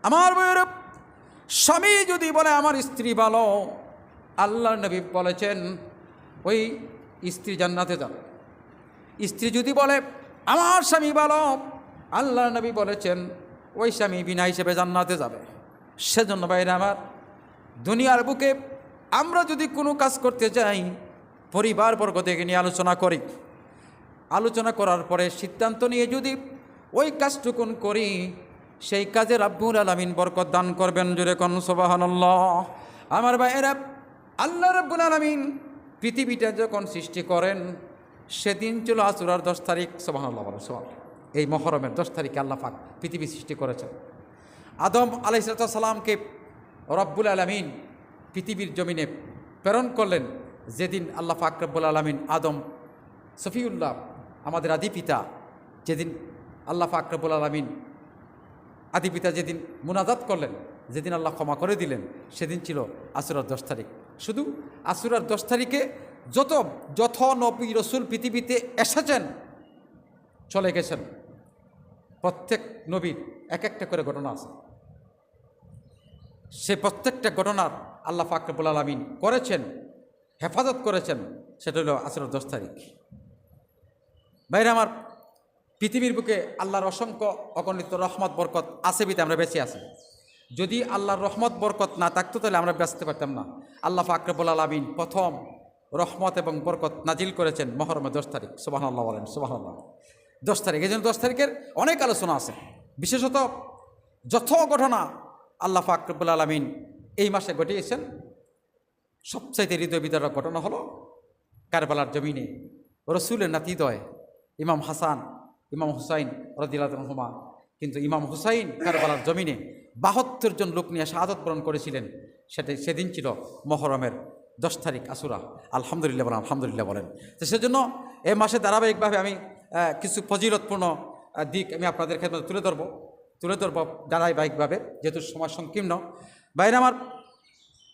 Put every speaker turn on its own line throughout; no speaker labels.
আমার বইয়ের স্বামী যদি বলে আমার স্ত্রী ভালো, আল্লাহর নবী বলেছেন ওই স্ত্রী জান্নাতে যাবে। স্ত্রী যদি বলে আমার স্বামী ভালো, আল্লাহর নবী বলেছেন ওই স্বামী বিনা হিসেবে জান্নাতে যাবে। সেজন্য ভাইরা আমার, দুনিয়ার বুকে আমরা যদি কোনো কাজ করতে যাই, পরিবারবর্গ থেকে নিয়ে আলোচনা করি, আলোচনা করার পরে সিদ্ধান্ত নিয়ে যদি ওই কাজটুকুন করি, সেই কাজে রাব্বুল আলামিন বরকত দান করবেন। জোরে কোন সুবহানাল্লাহ। আমার ভাইয়েরা, আল্লাহ রাব্বুল আলামিন পৃথিবীটা যখন সৃষ্টি করেন, সেদিন ছিল আশুরার 10 তারিখ। সুবহানাল্লাহ বলেন। সুবহানাল্লাহ। এই মুহররমের 10 তারিখে আল্লাহ পাক পৃথিবী সৃষ্টি করেছেন। আদম আলাইহিস সালামকে রব্বুল আলামিন পৃথিবীর জমিনে প্রেরণ করলেন যেদিন আল্লাহ পাক রব্বুল আলামিন আদম সফিউল্লাহ আমাদের আদি পিতা, যেদিন আল্লাহ পাক রব্বুল আলামিন আদি পিতা যেদিন মুনাজাত করলেন, যেদিন আল্লাহ ক্ষমা করে দিলেন, সেদিন ছিল আশুরার 10 তারিখ। শুধু আশুরার 10 তারিখে যত নবী রসুল পৃথিবীতে এসেছেন, চলে গেছেন, প্রত্যেক নবীর এক একটা করে ঘটনা আছে। সে প্রত্যেকটা ঘটনার আল্লাহ পাক রব্বুল আলামিন করেছেন, হেফাজত করেছেন। সেটা হলো আশুরার 10 তারিখ। ভাইরা আমার, পৃথিবীর বুকে আল্লাহর অসংখ্য অগণিত রহমত বরকত আছে বিতে আমরা বেঁচে আছি। যদি আল্লাহর রহমত বরকত না থাকতো তাহলে আমরা বাঁচতে পারতাম না। আল্লাহ পাক রব্বুল আলামিন প্রথম রহমত এবং বরকত নাজিল করেছেন মুহররমের 10 তারিখ। সুবহানাল্লাহ বলেন। সুবহানাল্লাহ। 10 তারিখ, এই জন্য 10 তারিখের অনেক আলোচনা আছে। বিশেষত যত ঘটনা আল্লাহ পাক রব্বুল আলামিন এই মাসে ঘটিয়েছেন, সবচাইতে হৃদয় বিদারক ঘটনা হলো কারবালার জমিনে রসুলের নাতিদ্বয় ইমাম হাসান, ইমাম হুসাইন রাদিয়াল্লাহু আনহুমা। কিন্তু ইমাম হুসাইন কারবালার জমিনে 72 জন লোক নিয়ে শাহাদত বরণ করেছিলেন। সেদিন ছিল মুহররমের 10 তারিখ আশুরা। আলহামদুলিল্লাহ বলেন। আলহামদুলিল্লাহ বলেন। তো সেজন্য এই মাসে ধারাবাহিকভাবে আমি কিছু ফজিলতপূর্ণ দিক আমি আপনাদের ক্ষেত্রে তুলে ধরব ধারাবাহিকভাবে, যেহেতু সময় সংকীর্ণ। বাইরে আমার,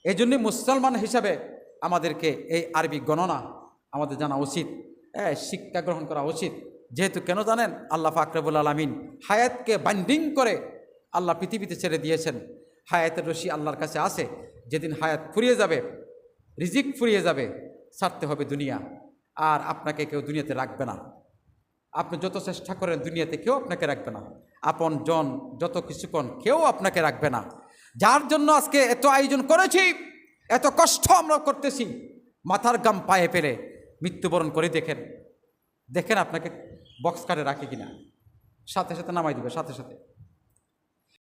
এই জন্যই মুসলমান হিসাবে আমাদেরকে এই আরবি গণনা আমাদের জানা উচিত, শিক্ষা গ্রহণ করা উচিত। যেহেতু কেন জানেন, আল্লাহ পাক রব্বুল আলামিন হায়াতকে বাইন্ডিং করে আল্লাহ পৃথিবীতে ছেড়ে দিয়েছেন। হায়াতের রশি আল্লাহর কাছে আছে। যেদিন হায়াত ফুরিয়ে যাবে, রিজিক ফুরিয়ে যাবে, ছাড়তে হবে দুনিয়া। আর আপনাকে কেউ দুনিয়াতে রাখবে না। আপনি যত চেষ্টা করেন, দুনিয়াতে কেউ আপনাকে রাখবে না। আপন জন যত কিছুক্ষণ, কেউ আপনাকে রাখবে না। যার জন্য আজকে এত আয়োজন করেছি, এত কষ্ট আমরা করতেছি, মাথার গাম পায়ে ফেলে মৃত্যুবরণ করে দেখেন আপনাকে বক্স কাটে রাখে কিনা, সাথে সাথে নামাই দিবে, সাথে সাথে।